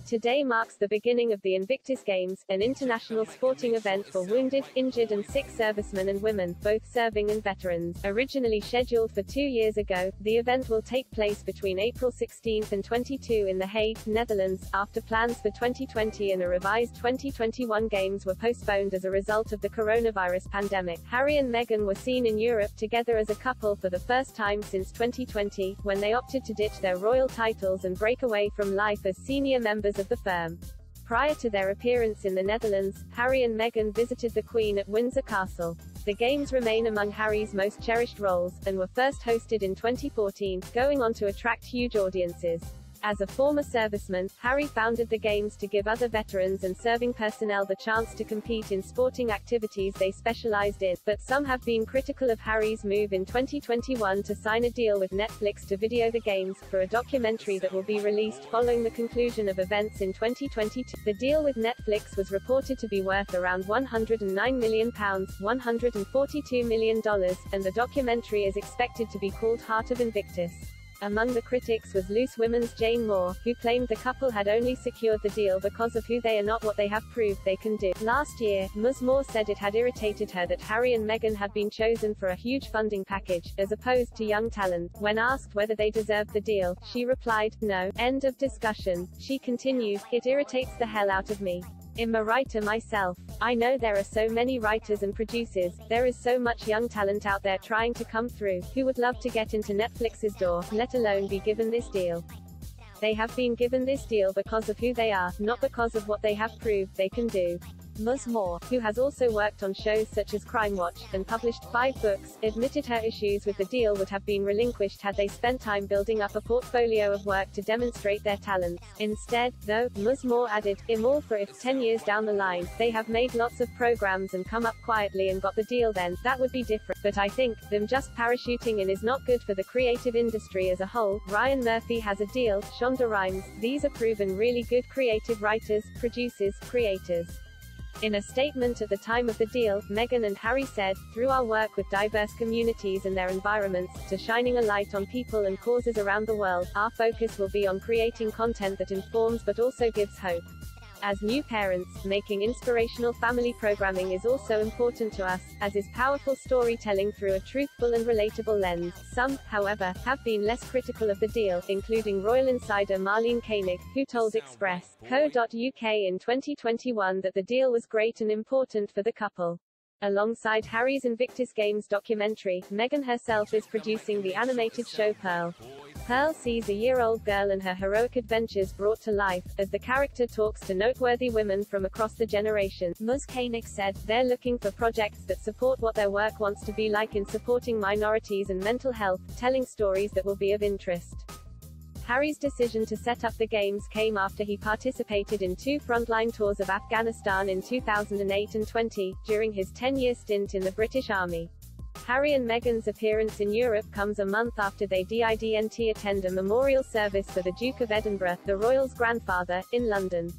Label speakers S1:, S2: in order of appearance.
S1: Today marks the beginning of the Invictus Games, an international sporting event for wounded, injured and sick servicemen and women, both serving and veterans. Originally scheduled for 2 years ago, the event will take place between April 16 and 22 in The Hague, Netherlands, after plans for 2020 and a revised 2021 Games were postponed as a result of the coronavirus pandemic. Harry and Meghan were seen in Europe together as a couple for the first time since 2020, when they opted to ditch their royal titles and break away from life as senior members of the firm. Prior to their appearance in the Netherlands, Harry and Meghan visited the Queen at Windsor Castle. The Games remain among Harry's most cherished roles, and were first hosted in 2014, going on to attract huge audiences. As a former serviceman, Harry founded the Games to give other veterans and serving personnel the chance to compete in sporting activities they specialized in, but some have been critical of Harry's move in 2021 to sign a deal with Netflix to video the Games, for a documentary that will be released following the conclusion of events in 2022. The deal with Netflix was reported to be worth around £109 million, $142 million, and the documentary is expected to be called Heart of Invictus. Among the critics was Loose Women's Jane Moore, who claimed the couple had only secured the deal because of who they are, not what they have proved they can do. Last year, Ms. Moore said it had irritated her that Harry and Meghan had been chosen for a huge funding package, as opposed to young talent. When asked whether they deserved the deal, she replied, "No." End of discussion. She continues, "It irritates the hell out of me. I'm a writer myself. I know there are so many writers and producers, there is so much young talent out there trying to come through, who would love to get into Netflix's door, let alone be given this deal. They have been given this deal because of who they are, not because of what they have proved they can do." Ms. Moore, who has also worked on shows such as Crime Watch, and published 5 books, admitted her issues with the deal would have been relinquished had they spent time building up a portfolio of work to demonstrate their talents. Instead, though, Ms. Moore added, "I'm all for if 10 years down the line, they have made lots of programs and come up quietly and got the deal, then that would be different. But I think, them just parachuting in is not good for the creative industry as a whole. Ryan Murphy has a deal, Shonda Rhimes, these are proven really good creative writers, producers, creators." In a statement at the time of the deal, Meghan and Harry said, "Through our work with diverse communities and their environments, to shining a light on people and causes around the world, our focus will be on creating content that informs but also gives hope. As new parents, making inspirational family programming is also important to us, as is powerful storytelling through a truthful and relatable lens." Some, however, have been less critical of the deal, including royal insider Marlene Koenig, who told Express.co.uk in 2021 that the deal was great and important for the couple. Alongside Harry's Invictus Games documentary, Meghan herself is producing the animated show Pearl. Pearl sees a year-old girl and her heroic adventures brought to life, as the character talks to noteworthy women from across the generations. Ms. Koenig said, "They're looking for projects that support what their work wants to be like in supporting minorities and mental health, telling stories that will be of interest." Harry's decision to set up the Games came after he participated in 2 frontline tours of Afghanistan in 2008 and 20, during his 10-year stint in the British Army. Harry and Meghan's appearance in Europe comes a month after they didn't attend a memorial service for the Duke of Edinburgh, the royals' grandfather, in London.